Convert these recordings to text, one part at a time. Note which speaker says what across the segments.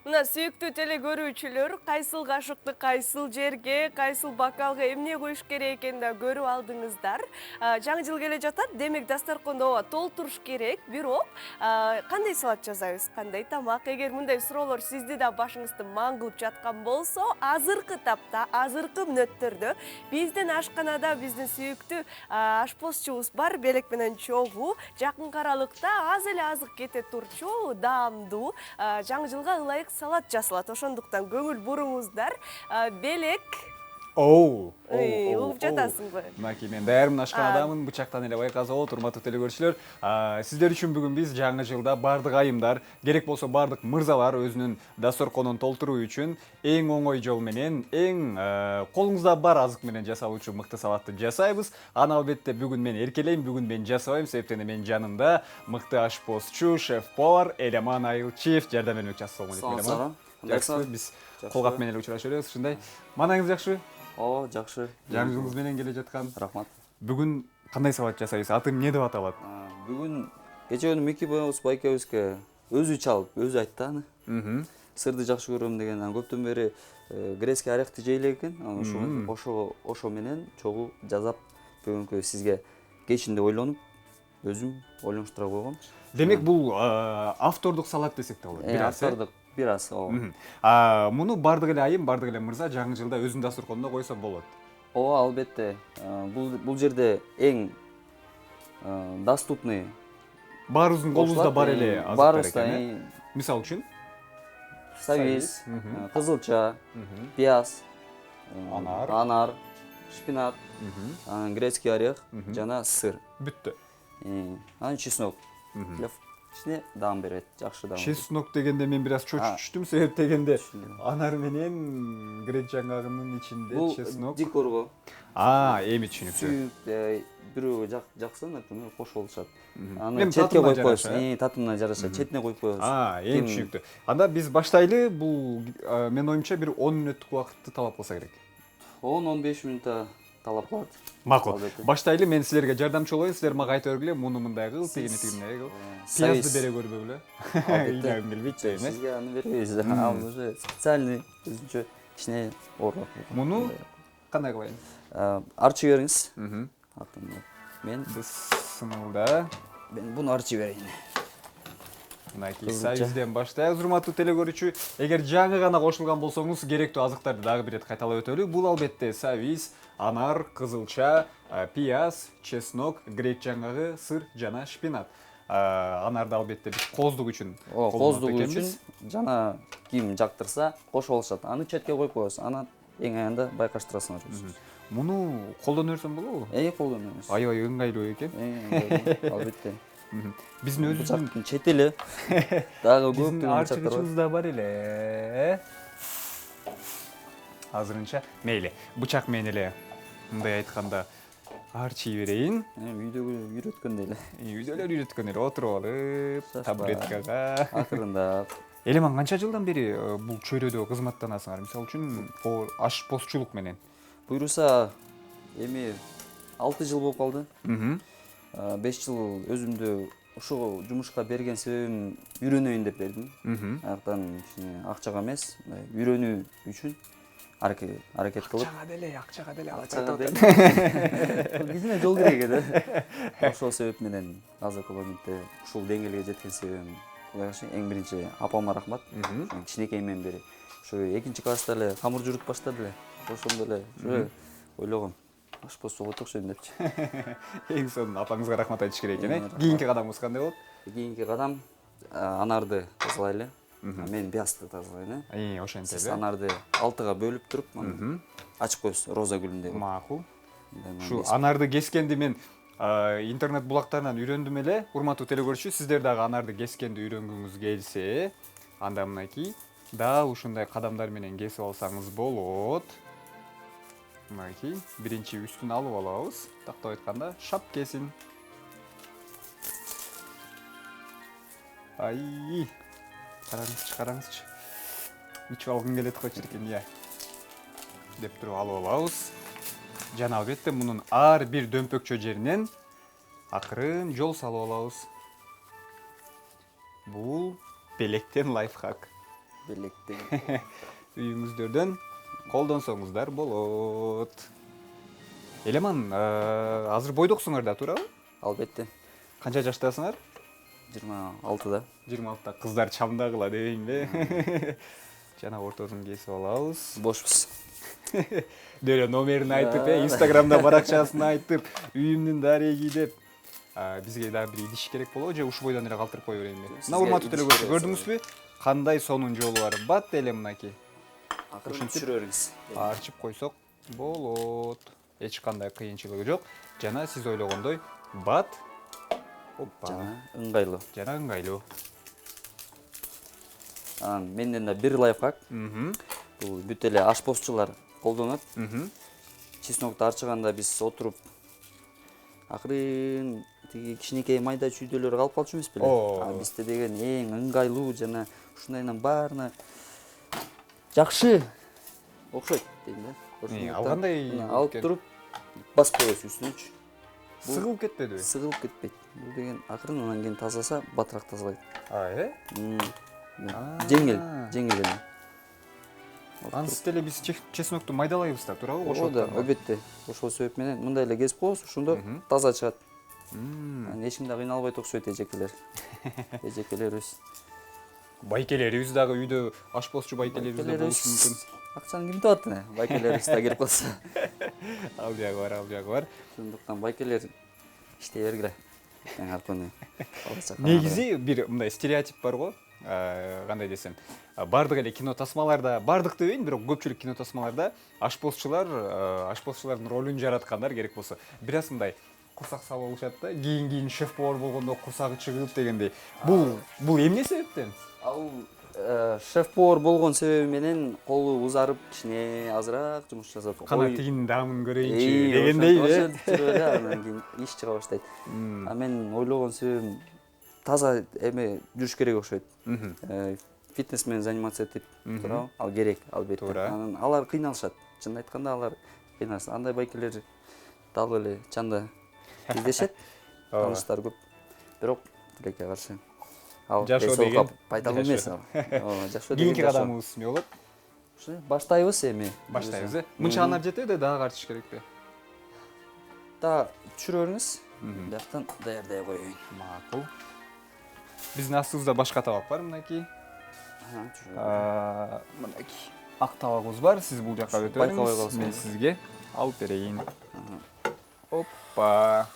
Speaker 1: Мына сүйүктүү теле көрүүчүлөр кайсыл кашыкты кайсыл жерге, кайсыл бокалга эмне коюш керек экенин да көрүп алдыңыздар. Жаңы жыл келе жатат, демек дасторконду ооба толтуруш керек. Бирок кандай салат жасайбыз, кандай тамак? Эгер мындай суроолор сизди да башыңызды маң кылып жаткан болсо, азыркы тапта, азыркы мүнөттөрдө биздин ашканада биздин сүйүктүү ашпозчубуз бар, Белек менен Чогуу. Жакынкы аралыкта аз эле азык кете турчу, даамдуу, жаңы жылга ылайык салат жасалат. Ошондуктан көңүл буруңуздар. Белек, угуп жатасыңбы?
Speaker 2: Мынакей мен даярмын, ашканадамын, бычактан эле байкаса болот. Урматтуу теле көрүүчүлөр, сиздер үчүн бүгүн биз жаңы жылда бардык айымдар, керек болсо бардык мырзалар өзүнүн дасторконун толтуруу үчүн эң оңой жол менен, эң колуңузда бар азык менен жасалуучу мыкты салатты жасайбыз. Аны албетте бүгүн мен эркелейм, бүгүн мен жасабайм, себептен менин жанымда мыкты ашпозчу, шеф-повар Элеман Айылчиев жардам бермекчи. Ассаламу алейкум. Жакшы, биз колгап менен эле учурашып элебиз, ушундай. Маанаңыз жакшыбы?
Speaker 3: Ооба, жакшы.
Speaker 2: Жаңы жылыңыз менен келе жаткан.
Speaker 3: Рахмат.
Speaker 2: Бүгүн кандай салат жасайбыз? Аты эмне деп аталат?
Speaker 3: Бүгүн кече күнү Мики байкебизге өзү чалып, өзү айтты аны. Сырды жакшы көрөм деген, көптөн бери грецкий орехти жейлек экен. Ошо менен чогуу жасап бүгүнкү сизге кечин деп ойлонуп, өзүм ойлонуштура койгом.
Speaker 2: Демек бул автордук салат десек да болот.
Speaker 3: Бир автордук, бир аз, ооба.
Speaker 2: Муну бардык эле айым, бардык эле мырза жаңы жылда өзүнүн дасторконуна койсо болот.
Speaker 3: Ооба, албетте. Бул жерде эң доступный,
Speaker 2: Баарыбыздын колубузда бар эле азыктар экен. Мисалы үчүн
Speaker 3: сабиз, кызылча, пияз, анар, шпинат, грецкий орех жана сыр.
Speaker 2: Бүттү.
Speaker 3: Анан чеснок. Ичине даам берет, жакшы даам.
Speaker 2: Чеснок дегенде мен бир аз чочуп түштүм, себеп дегенде анар менен грек жаңгагынын ичинде чеснок.
Speaker 3: Бул декорго.
Speaker 2: Эми түшүнүктүү.
Speaker 3: Сүйүк бирөө жакса, например, кошуп алышат. Аны четке коюп коебуз. Татымына жараша четине коюп коебуз.
Speaker 2: Эми түшүнүктүү. Анда биз баштайлы. Бул менин оюмча бир 10 мүнөттүк убакытты талап кылса керек.
Speaker 3: 10-15 мүнөттө талап кылат.
Speaker 2: Макул. Баштайлы, мен силерге жардамчы болоюн. Силер мага айта бергиле, муну мындай кыл, тигини тигиндей кыл. Пиязды бере көрбөгүлө. Ыйлагым келбейт дейм, э?
Speaker 3: Сизге аны беребиз. Ал уже специальный өзүнчө кичине оорураак.
Speaker 2: Муну кандай кылайын?
Speaker 3: Арчы бериңиз. Мен
Speaker 2: сынылда.
Speaker 3: Мен буну арчы берейин.
Speaker 2: Мынакей сабизден баштайбыз, урматтуу теле көрүүчү. Эгер жаңы гана кошулган болсоңуз, керектүү азыктарды дагы бир ирет кайталап өтөлү. Бул албетте сабиз, анар, кызылча, пияз, чеснок, грек жаңгагы, сыр жана шпинат. Анарды албетте биз кооздук үчүн
Speaker 3: кооздук үчүн жана ким жактырса кошуп алышат. Аны четке коюп коебуз. Анан эң аянда байкаштырасыңар өзүңүз.
Speaker 2: Муну колдоно берсем болобу?
Speaker 3: Колдоно бериңиз.
Speaker 2: Аябай ыңгайлуу экен.
Speaker 3: Албетте.
Speaker 2: Биздин өзүбүздүн
Speaker 3: четели дагы көп
Speaker 2: арчыгычыбыз да бар эле. Азырынча мейли. Бычак менен эле мындай айтканда арчый берейин.
Speaker 3: Үйдөгү үйрөткөндөй эле.
Speaker 2: Үйдөлөр үйрөткөн эле, отуруп алып, табуреткага.
Speaker 3: Акырындап.
Speaker 2: Элеман, канча жылдан бери бул чөйрөдө кызматтанасыңар? Мисалы үчүн, ашпозчулук менен.
Speaker 3: Буйруса, эми 6 жыл болуп калды. 5 жыл өзүмдү ушул жумушка берген себебим үйрөнөйүн деп бердим. Аяктан акчага эмес, үйрөнүү үчүн аракет кылып.
Speaker 2: Акчага деле.
Speaker 3: Кичине жол керек эди. Ошол себеп менен азыркы моментте ушул деңгээлге жеткен себебим эң биринчи апама рахмат. Кичинекейимден бери ошо 2-класста эле камыр жуурут баштады эле. Ошондо эле ойлогом, ашпоз болот окшойм депчи.
Speaker 2: Эң сонун апаңызга рахмат айтыш керек экен, э? Кийинки кадамыбыз кандай болот?
Speaker 3: Кийинки кадам анарды тазалайлы. Мен пиязды тазалайын, э?
Speaker 2: Ошентип.
Speaker 3: Сиз анарды 6га бөлүп туруп, ачып коесуз роза гүлүндөй.
Speaker 2: Макул. Ушу анарды кескенди мен интернет булактарынан үйрөндүм эле. Урматтуу теле көрүүчү, сиздер дагы анарды кескенди үйрөнгүңүз келсе, анда мынакей дал ушундай кадамдар менен кесип алсаңыз болот. Мынакей биринчи үстүн алып алабыз. Тактап айтканда шап кесин. Караңызчы. Ичип алгым келет го чиркин, деп туруп алып алабыз. Жана албетте мунун ар бир дөмпөкчө жеринен акырын жол салып алабыз. Бул белектен лайфхак.
Speaker 3: белекти.
Speaker 2: Үйүңүздөрдөн колдонсоңуздар болот. Элеман, азыр бойдоксуңар да, туурабы?
Speaker 3: Албетте.
Speaker 2: Канча жаштасыңар?
Speaker 3: 26-да.
Speaker 2: 26-та кыздар чамдагыла дебейинби? Жана ортосун кесип алабыз.
Speaker 3: Бошпуз.
Speaker 2: Деле номерин айтып, Инстаграмда баракчасын айтып, үйүмдүн дареги деп. Бизге дагы бир идиш керек болобу же ушу бойдон эле калтырып кое берейинби? Мына урматтуу телекөрүүчү, көрдүңүзбү? Кандай сонун жолу бар. Бат эле мынакей.
Speaker 3: Акырын түшүрөрүңүз.
Speaker 2: Арчып койсок болот. Эч кандай кыйынчылыгы жок. Жана сиз ойлогондой бат. Оппа.
Speaker 3: Жана ыңгайлуу.
Speaker 2: Жана ыңгайлуу.
Speaker 3: Анан менден да бир лайфхак. Бул бүт эле ашпозчулар колдонот. Чеснокду арчыганда биз отуруп акырын тиги кичинекей майда чүйдөлөр калып калчу эмес беле? Бизде деген эң ыңгайлуу жана ушундайнын баарына жакшы окшойт дейм да.
Speaker 2: Ал кандай
Speaker 3: алып туруп басып коесуз үстүнөчү.
Speaker 2: сыгылып кетпедиби?
Speaker 3: Сыгылып кетпейт. Бул деген акырын анан кийин тазаласа батыраак тазалайт. Жеңил эме.
Speaker 2: Ансыз деле биз чеснокту майдалайбыз да, туурабы?
Speaker 3: Ошо да, албетте. Ошол себеп менен мындай эле кесип коебуз, ошондо таза чыгат. Эч ким да кыйналбайт окшойт эжекелер. Эжекелерибиз.
Speaker 2: Байкелерибиз дагы үйдө ашпозчу байкелерибиз да болушу мүмкүн.
Speaker 3: Акчаны ким табат эне? Байкелерибиз да кирип калса.
Speaker 2: Ал жагы бар, ал жагы бар.
Speaker 3: Ошондуктан байкелер иштей бергиле. Арканы.
Speaker 2: Негизи бир мындай стереотип бар го. Кандай десем, бардык эле кино тасмаларда, бардык дебейин, бирок көпчүлүк кино тасмаларда ашпозчулардын ролун жараткандар керек болсо бир аз мындай курсак салып алышат да, кийин шеф-повар болгондо курсагы чыгып дегендей. Бул эмне себептен?
Speaker 3: Ал шеф-повар болгон себеби менен колу узарып кичине азыраак жумуш жасап,
Speaker 2: Кана тигинин даамын көрөйүнчү дегендей
Speaker 3: эле. Анан кийин иш чыга баштайт. А мен ойлогон себебим таза эме жүрүш керек окшойт. Фитнес менен заниматься этип турабы? Ал керек, албетте. Анан алар кыйналышат. Чынын айтканда алар кыйналышат. Андай байкелер дал эле чанда кездешет. Тааныштар көп. Бирок тилекке каршы. Ал
Speaker 2: жашоо деген
Speaker 3: пайдалуу эмес ал. Жашоо деген.
Speaker 2: Кийинки кадамыбыз эмне болот?
Speaker 3: Ушу баштайбыз эми.
Speaker 2: Баштайбыз. Мынчаганар жетеби, дагы артыш керекпи?
Speaker 3: Да түшүрөрүңүз. Бияктан даярдай коеюн.
Speaker 2: Макул. Биздин астыбызда башка табак бар, мынакей. Мынакей ак табагыбыз бар. Сиз бул жакка өтө бериңиз. Мен сизге алып берейин. Оппа.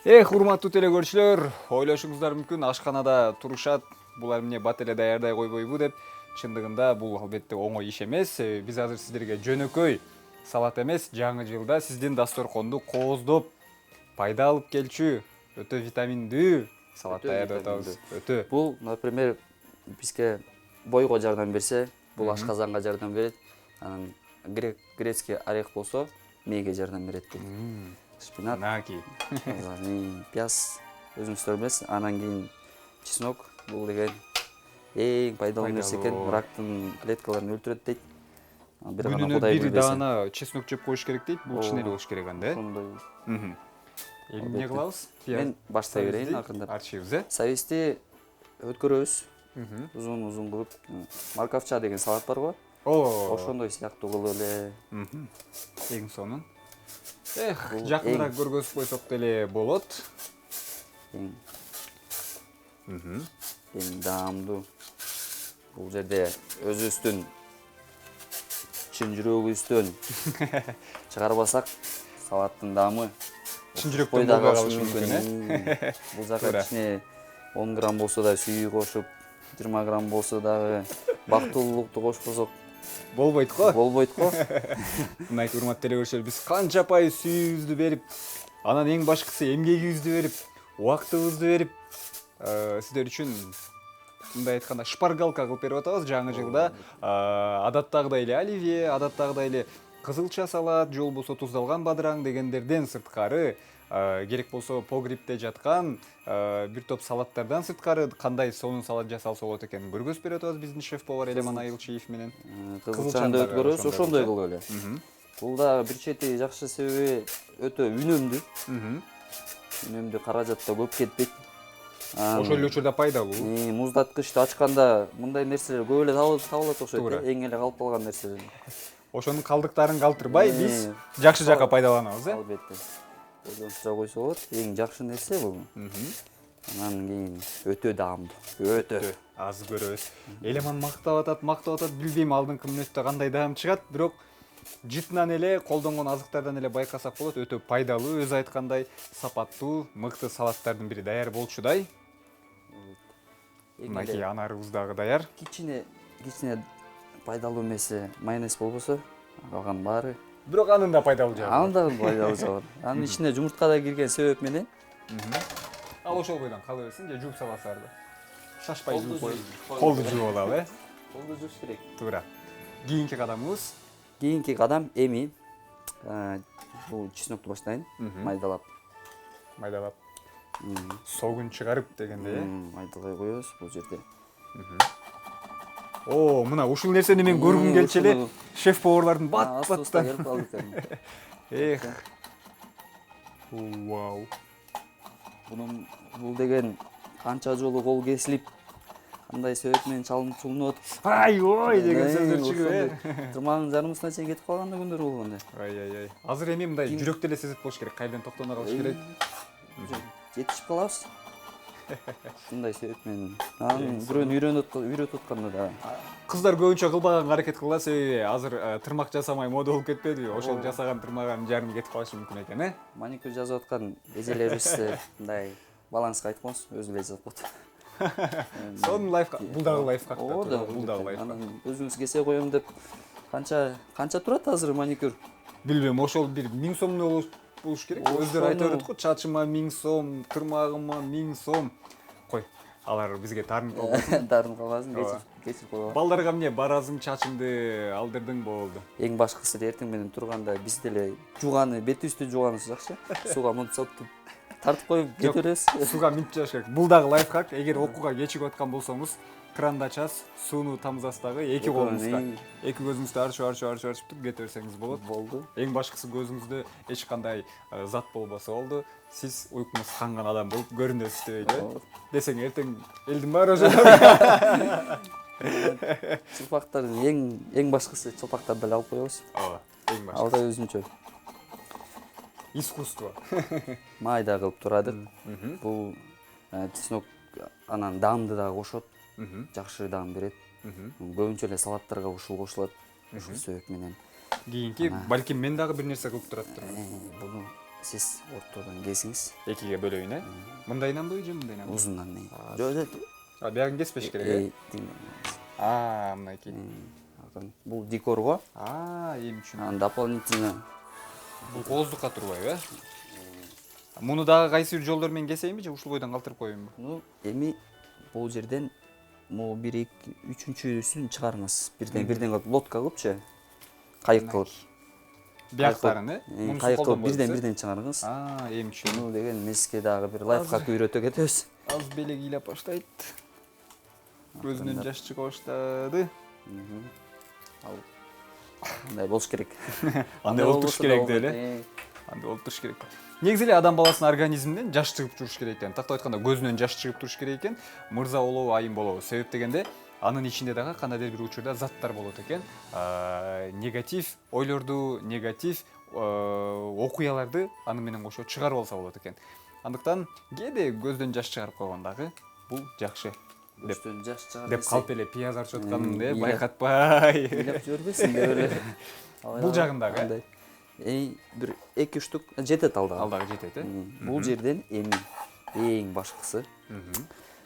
Speaker 2: Урматтуу телекөрүүчүлөр, ойлошуңуздар мүмкүн, ашканада турушат, булар эмне бат эле даярдай койбойбу деп. Чындыгында бул албетте оңой иш эмес. Биз азыр сиздерге жөнөкөй салат эмес, жаңы жылда сиздин дасторконду кооздоп, пайда алып келчү, өтө витаминдүү салат даярдап атабыз. Өтө.
Speaker 3: Бул, например, бизге бойго жардам берсе, бул ашказанга жардам берет. Анан грецкий орех болсо, мээге жардам берет дейт. Шпинат, пияз, өзүңүздөр билесиз. Анан кийин чеснок, бул деген эң пайдалуу нерсе экен, рактын клеткаларын өлтүрөт дейт.
Speaker 2: Күнүнө бир даана чеснок жеп коюш керек дейт. Бул чын эле болуш керек анда,
Speaker 3: ошондой.
Speaker 2: Эмне кылабыз?
Speaker 3: Мен баштай берейин акырындап.
Speaker 2: Арчыбыз,
Speaker 3: Сабизди өткөрөбүз. Узун кылып, марковча деген салат бар го. Ошондой сыяктуу кылып эле.
Speaker 2: Эң сонун. Жакыныраак көргөзүп койсок деле болот.
Speaker 3: Эң даамдуу. Бул жерде өзүбүздүн чын жүрөгүбүздөн чыгарбасак, салаттын даамы
Speaker 2: чын жүрөктөн болбой калышы мүмкүн.
Speaker 3: Бул жака кичине 10 грамм болсо да сүйүү кошуп, 20 грамм болсо дагы бактылуулукту кошпосок
Speaker 2: болбойт го.
Speaker 3: Болбойт го.
Speaker 2: Мынакей урматтуу телекөрүүчүлөр, биз канча пайыз сүйүүбүздү берип, анан эң башкысы эмгегибизди берип, убактыбызды берип, сиздер үчүн мындай айтканда шпаргалка кылып берип атабыз жаңы жылда. Адаттагыдай эле оливье, адаттагыдай эле кызылча салат, же болбосо туздалган бадыраң дегендерден сырткары, керек болсо погребте жаткан бир топ салаттардан сырткары кандай сонун салат жасалса болот экенин көргөзүп берип атабыз биздин шеф-повар Элеман Айылчиев менен.
Speaker 3: Кызылчаны да өткөрөбүз, ошондой кылып эле. Бул да бир чети жакшы себеби өтө үнөмдүү. Үнөмдүү, каражат да көп кетпейт.
Speaker 2: Ошол эле учурда пайдалуу.
Speaker 3: Муздаткычты ачканда мындай нерселер көп эле табылат окшойт.
Speaker 2: Туура.
Speaker 3: Эң эле калып калган нерселер.
Speaker 2: Ошонун калдыктарын калтырбай биз жакшы жакка пайдаланабыз,
Speaker 3: Албетте. Ойлонуштура койсо болот. Эң жакшы нерсе бул. Анан кийин өтө даамдуу. Өтө.
Speaker 2: Аз көрөбүз. Элеман мактап атат, билбейм алдыңкы мүнөттө кандай даам чыгат, бирок жытынан эле колдонгон азыктардан эле байкасак болот, өтө пайдалуу, өзү айткандай, сапаттуу, мыкты салаттардын бири даяр болчудай. Мынакей анарыбыз дагы даяр.
Speaker 3: Кичине пайдалуу эмеси майонез болбосо, калган баары.
Speaker 2: Бирок анын да пайдалуу жагы.
Speaker 3: Анын да пайдалуу жагы бар. Анын ичине жумуртка да кирген себеп менен
Speaker 2: Ал ошол бойдон кала берсин же жууп саласыздар да. Шашпай жууп коюп, колду жууп алалы,
Speaker 3: колду жууш керек.
Speaker 2: Туура. Кийинки кадамыбыз
Speaker 3: Кийинки кадам эми бул чеснокту баштайын, майдалап.
Speaker 2: Согун чыгарып дегенде,
Speaker 3: Майдалай коебуз бул жерде.
Speaker 2: О, мына ушул нерсени мен көргүм келчү эле. Шеф поварлардын бат-баттан
Speaker 3: келип калдык.
Speaker 2: Эх. Вау.
Speaker 3: Бул деген канча жолу кол кесилип, кандай себеп менен чалынып
Speaker 2: Ой деген сөздөр чыгып,
Speaker 3: тырмагынын жарымысына чейин кетип калган күндөр болгон.
Speaker 2: Ай. Азыр эми мындай жүрөктө эле сезип болуш керек, кайдан токтоно калыш керек.
Speaker 3: Жетишип калабыз. Ушундай себеп менен. Анан бирөөнү үйрөтүп атканда да.
Speaker 2: Кыздар көбүнчө кылбаганга аракет кылат, себеби азыр тырмак жасамай мода болуп кетпедиби? Ошол жасаган тырмагын жарымы кетип калышы мүмкүн экен,
Speaker 3: Маникюр жасап аткан эжелерибизде мындай баланска айтканбыз, өзү эле жасап коет.
Speaker 2: Сонун лайфхак, бул дагы лайфхак да,
Speaker 3: Ооба,
Speaker 2: бул дагы лайфхак.
Speaker 3: Анан өзүңүз кесе коем деп канча турат азыр маникюр?
Speaker 2: Билбейм, ошол бир 1000 сомдой болуш керек. Өздөрү айта берет го, чачыма 1000 сом, тырмагыма 1000 сом. Кой, алар бизге таарынып калбасын.
Speaker 3: Таарынып калбасын, кечирип койгула.
Speaker 2: Балдарга эмне баразым чачымды алдырдың болду.
Speaker 3: Эң башкысы эртең менен турганда биз деле жууганы, бетибизди жууганыбыз жакшы. Сууга мынтип салып тартып коюп кете беребиз.
Speaker 2: Сууга минтип жаш керек. Бул дагы лайфхак. Эгер окууга кечигип аткан болсоңуз, кранды ачасыз, сууну тамызасыз дагы эки колуңузга. Эки көзүңүздү арчып туруп кете берсеңиз болот.
Speaker 3: Болду.
Speaker 2: Эң башкысы көзүңүздө эч кандай зат болбосо болду. Сиз уйкуңуз канган адам болуп көрүнөсүз дейли. Десең эртең элдин баары ошол.
Speaker 3: Чылпактардын эң башкысы чылпактарды эле алып коебуз.
Speaker 2: Ооба, эң башкысы.
Speaker 3: Ал да өзүнчө
Speaker 2: Искусство.
Speaker 3: майда кылып турадык. Бул чеснок анан даамды дагы кошот. Жакшы даам берет. Көбүнчө эле салаттарга ушул кошулат. Ушул себеп менен.
Speaker 2: Кийинки балким мен дагы бир нерсе кылып тураттырмын.
Speaker 3: Буну сиз ортодон кесиңиз.
Speaker 2: Экиге бөлөйүн, Мындайынан же мындайынан?
Speaker 3: Узундан. Жок.
Speaker 2: Биягын кеспеш керек, мынакей.
Speaker 3: Бул декорго.
Speaker 2: Эми түшүндүм.
Speaker 3: Анан дополнительно
Speaker 2: Бул кооздукка турбайбы, Муну дагы кайсы бир жолдор менен кесейинби же ушул бойдон калтырып коеюнбу?
Speaker 3: Эми бул жерден могу 1 2 3-үчүсүн чыгарыңыз. Бирден кылып лодка кылыпчы. Кайык кылып.
Speaker 2: Бияктарын,
Speaker 3: Кайык кылып бирден чыгарыңыз.
Speaker 2: Эми түшүндүм.
Speaker 3: Бул деген миске дагы бир лайфхак ыйрөтө кетебиз.
Speaker 2: Аз белек ыйлап баштайт. Көзүнөн жаш чыга баштады.
Speaker 3: Мындай болуш керек.
Speaker 2: Андай болуп туруш керек деле. Андай болуп туруш керек. Негизи эле адам баласынын организминен жаш чыгып туруш керек экен. Тактап айтканда көзүнөн жаш чыгып туруш керек экен. Мырза болобу, айым болобу. Себеп дегенде анын ичинде дагы кандайдыр бир учурда заттар болот экен. Негатив ойлорду, негатив окуяларды аны менен кошо чыгарып алса болот экен. Андыктан кээде көздөн жаш чыгарып койгон дагы бул жакшы. Деп калп эле пияз арчып атканымды байкатпай.
Speaker 3: Ыйлап жибербесиң деп эле.
Speaker 2: Бул жагындагы.
Speaker 3: Бир 2-3 штук жетет ал дагы.
Speaker 2: Ал дагы жетет,
Speaker 3: Бул жерден эми эң башкысы.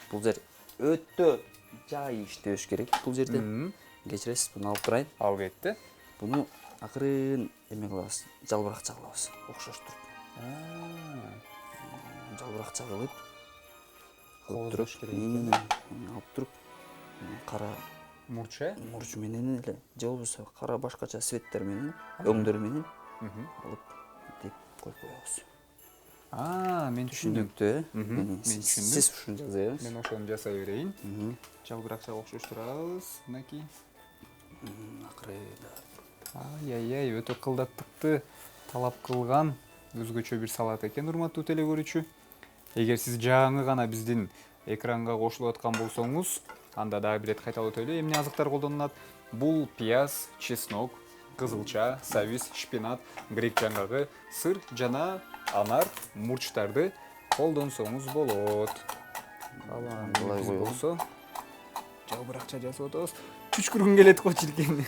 Speaker 3: Бул жер өтө жай иштеш керек бул жерде. Кечиресиз, буну алып турайын.
Speaker 2: Албетте.
Speaker 3: Буну акырын эме кылабыз, жалбырак чагылабыз, окшоштуруп. Жалбырак чагылып,
Speaker 2: кооздош керек.
Speaker 3: Алып туруп, кара мурч менен эле, же болбосо кара башкача светтер менен, өңдөр менен алып деп коюп коебуз.
Speaker 2: Мен түшүндүм.
Speaker 3: Мен түшүндүм. Сиз ушуну жасайбыз.
Speaker 2: Мен ошону жасай берейин. Жалбыракчага окшоштурабыз, мынакей.
Speaker 3: Акырын.
Speaker 2: Ай, өтө кылдаттыкты талап кылган өзгөчө бир салат экен, урматтуу теле көрүүчү. Эгер сиз жаңы гана биздин экранга кошулуп аткан болсоңуз, анда дагы бир рет кайталап өтөлү. Эмне азыктар колдонулат? Бул пияз, чеснок, кызылча, сабиз, шпинат, грек жаңгагы, сыр жана анар, мурчтарды колдонсоңуз болот.
Speaker 3: Былай
Speaker 2: Биз
Speaker 3: коелу.
Speaker 2: болсо жалбыракча жасап атабыз. Түшкүргүң келет го чиркен.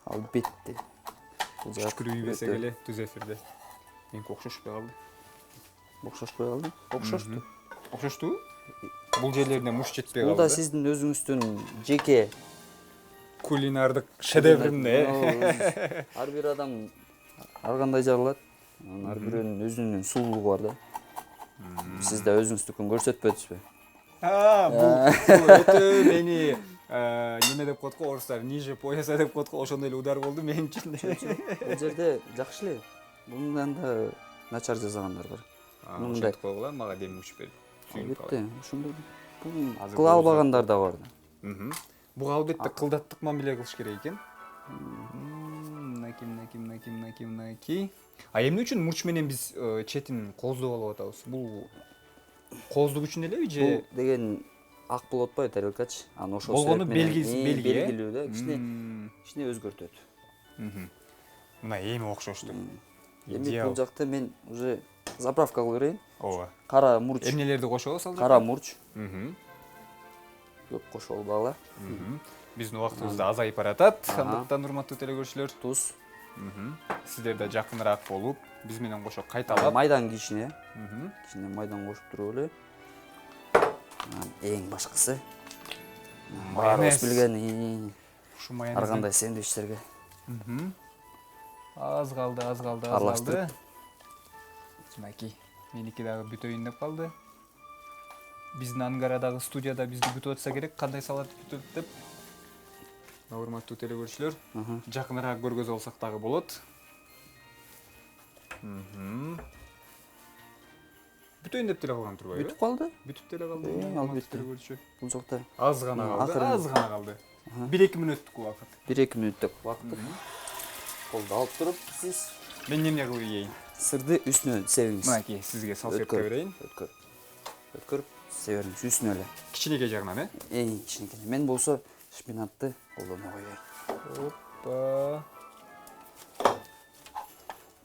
Speaker 3: Ал бетти.
Speaker 2: Түшкүрүү берсек эле түз эфирде. Меники окшошпой калды.
Speaker 3: Окшошпой калды? Окшошту.
Speaker 2: Окшоштубу? Бул жерлерине муш жетпей
Speaker 3: Бул да
Speaker 2: калды.
Speaker 3: сиздин өзүңүздүн жеке
Speaker 2: Кулинардык шедеврине.
Speaker 3: ар бир адам ар кандай жаралат. Ар бирөөнүн өзүнүн сулуулугу бар да. Сиз да өзүңүздүкүн көрсөтпөдүңүзбү?
Speaker 2: Бул өтө мени неме деп коет го орустар, ниже пояса деп коет го, ошондой эле удар болду мен үчүн.
Speaker 3: Бул жерде жакшы эле. Мындан да начар жасагандар бар. Мындай
Speaker 2: Ошентип койгула, мага дем күч берип.
Speaker 3: албетте ошондой бул
Speaker 2: Азыр
Speaker 3: кыла албагандар да бар.
Speaker 2: Буга албетте кылдаттык мамиле кылыш керек экен. Мынакей. А эмне үчүн мурч менен биз четин кооздоп алып атабыз? Бул кооздук үчүн элеби же?
Speaker 3: Бул деген ак болуп атпайбы тарелкачы? Анан ошол
Speaker 2: Болгону
Speaker 3: белги,
Speaker 2: белги,
Speaker 3: белгилүү да, кичине өзгөртөт.
Speaker 2: Мына эми окшошту.
Speaker 3: Эми бул жакта мен уже заправка кылып берейин.
Speaker 2: Ооба.
Speaker 3: Кара мурч.
Speaker 2: Эмнелерди кошобуз ал
Speaker 3: Кара мурч.
Speaker 2: жерде?
Speaker 3: Көп кошуп албагыла.
Speaker 2: Биздин убактыбыз да азайып баратат. Андыктан урматтуу телекөрүүчүлөр,
Speaker 3: Туз.
Speaker 2: сиздер да жакыныраак болуп, биз менен кошо кайталап.
Speaker 3: Майдан кичине. Кичине майдан кошуп туруп эле. Эң башкысы. Баарыбыз билген
Speaker 2: Ушу майонез.
Speaker 3: ар кандай сэндвичтерге
Speaker 2: Аз калды.
Speaker 3: Аралаштырып.
Speaker 2: Мынакей, меники дагы бүтөйүн деп калды. Биздин Ангарадагы студияда бизди күтүп атса керек, кандай салат күтөт деп. Урматтуу телекөрүүчүлөр, жакыныраак көргөзүп алсак дагы болот. Бүтөйүн деп деле калган турбайбы?
Speaker 3: бүтүп калды.
Speaker 2: Бүтүп деле калды.
Speaker 3: Албетте.
Speaker 2: Телекөрүүчү.
Speaker 3: Бул жакта
Speaker 2: Аз гана калды.
Speaker 3: Акырын.
Speaker 2: Аз гана калды. 1-2 мүнөттүк убакыт.
Speaker 3: 1-2 мүнөттүк убакыт. Колду алып туруп, сиз
Speaker 2: Мен эмне кылып ийейин?
Speaker 3: сырды үстүнө себиңиз.
Speaker 2: Мынакей, сизге салфетка берейин.
Speaker 3: Өткөрүп себиңиз үстүнө эле.
Speaker 2: Кичинекей жагынан,
Speaker 3: Эң кичинекей. Мен болсо шпинатты колдоно коеюн.
Speaker 2: Опа.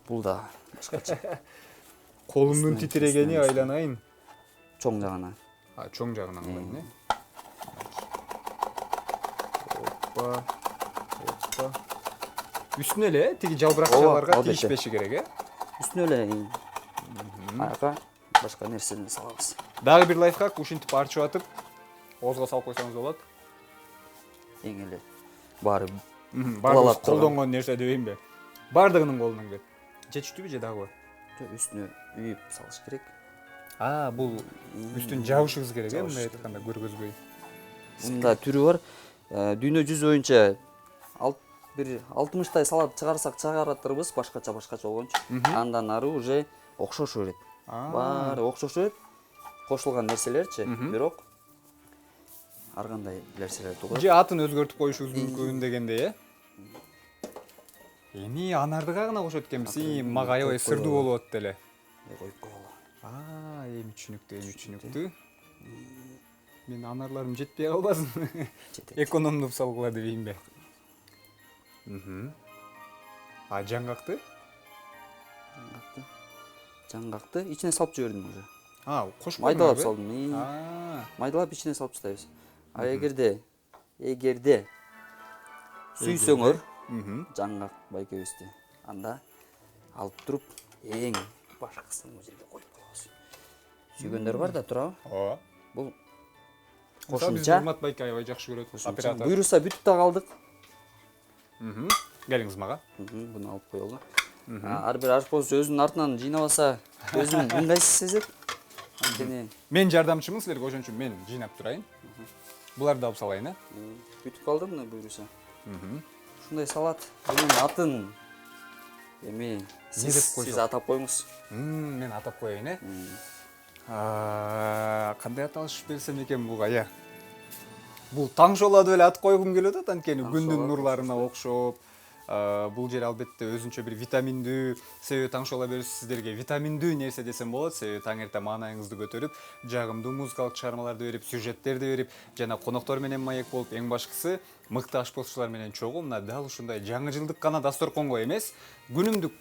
Speaker 3: Бул да башкача.
Speaker 2: Колумдун титирегени айланайын.
Speaker 3: Чоң жагына.
Speaker 2: Чоң жагынан кылайын, Опа. Үстүнө эле тиги жалбыракчаларга
Speaker 3: албетте.
Speaker 2: тийишпеши керек,
Speaker 3: Үстүнө эле аяка башка нерсени салабыз.
Speaker 2: Дагы бир лайфхак, ушинтип арчып атып, оозго салып койсоңуз болот.
Speaker 3: Эң эле баары
Speaker 2: Баардыгыбыз колдонгон нерсе дебейинби? Баардыгынын колунан келет. Жетиштүүбү же дагыбы?
Speaker 3: үстүнө үйүп салыш керек.
Speaker 2: Бул үстүн жабышыбыз керек, мындай айтканда көргөзбөй.
Speaker 3: Мында түрү бар. Дүйнө жүзү боюнча бир 60 салат чыгарсак чыгаратырбыз, башкача болгончу. Андан ары уже окшошу берет. Баары окшошу берет. Кошулган нерселерчи, бирок ар кандай нерселер тугат.
Speaker 2: Же атын өзгөртүп коюшубуз мүмкүн дегендей, Эми анардыга гана кошот экенбиз. Мага аябай сырдуу болуп атты эле.
Speaker 3: Коюп коелу.
Speaker 2: Эми түшүнүктүү. Мен анарларым жетпей калбасын. Экономдуп салгыла дебейинби? Жаңгакты?
Speaker 3: Жаңгакты ичине салып жибердим уже.
Speaker 2: Кошуп
Speaker 3: Майдалап салдым. Майдалап ичине салып тастайбыз. Эгерде сүйсөңөр жаңгак байкебизди, анда алып туруп эң башкысын бул жерге коюп коебуз. Сүйгөндөр бар да турабы?
Speaker 2: Ооба.
Speaker 3: Бул
Speaker 2: Кошумча
Speaker 3: кошумча
Speaker 2: Урмат байке аябай жакшы көрөт. Оператор.
Speaker 3: буйруса бүтүп да калдык.
Speaker 2: Келиңиз мага.
Speaker 3: Буну алып коелу. Ар бир ашпозчу өзүнүн артынан жыйнабаса өзүн ыңгайсыз сезет. Анткени
Speaker 2: Мен жардамчымын силерге, ошон үчүн мен жыйнап турайын. Буларды алып салайын,
Speaker 3: бүтүп калды мына буйруса. Ушундай салат. Бунун атын эми сиз атап коюңуз.
Speaker 2: Мен атап коеюн, Кандай аталыш берсем экен буга, Бул таң шолады эле ат койгум келип атат, анткени күндүн нурларына окшоп, Бул жер албетте өзүнчө бир витаминдүү, себеби таңшола берүүсү сиздерге витаминдүү нерсе десем болот, себеби таң эртең маанайыңызды көтөрүп, жагымдуу музыкалык чыгармаларды берип, сюжеттерди берип, жана коноктор менен маек болуп, эң башкысы мыкты ашпозчулар менен чогуу мына дал ушундай жаңы жылдык гана дасторконго эмес, күнүмдүк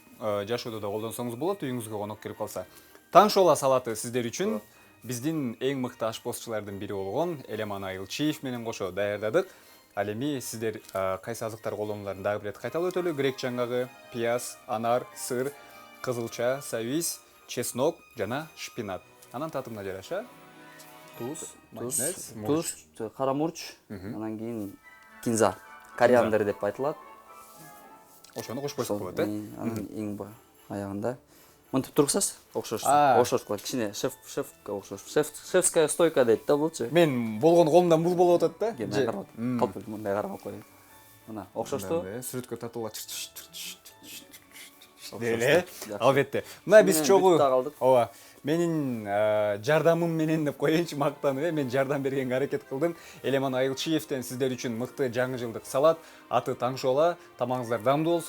Speaker 2: жашоодо да колдонсоңуз болот, үйүңүзгө конок келип калса. Таңшола салаты сиздер үчүн биздин эң мыкты ашпозчулардын бири болгон Элеман Айылчиев менен кошо даярдадык. Ал эми сиздер кайсы азыктар колдонуларын дагы бир ирет кайталап өтөлү. Грек жаңгагы, пияз, анар, сыр, кызылча, сабиз, чеснок жана шпинат. Анан татымына жараша туз, майонез, мурч.
Speaker 3: туз, кара мурч, анан кийин кинза, кориандр деп айтылат.
Speaker 2: Ошону кошпойсук болот,
Speaker 3: Анан эң аягында мынтип тургузасыз, окшош кылат. Кичине шефка окшош. Шефская стойка дейт да булчу.
Speaker 2: Мен болгон колумдан бул болуп атат да.
Speaker 3: Калп мындай карап коюп. Мына окшошту.
Speaker 2: Сүрөткө татууга деле. Албетте. Мына биз чогуу ооба. Менин жардамым менен деп коеюнчу, мактанып, мен жардам бергенге аракет кылдым. Элеман Айылчиевден сиздер үчүн мыкты жаңы жылдык салат, аты таңшола, тамагыңыздар дамдуу болсун.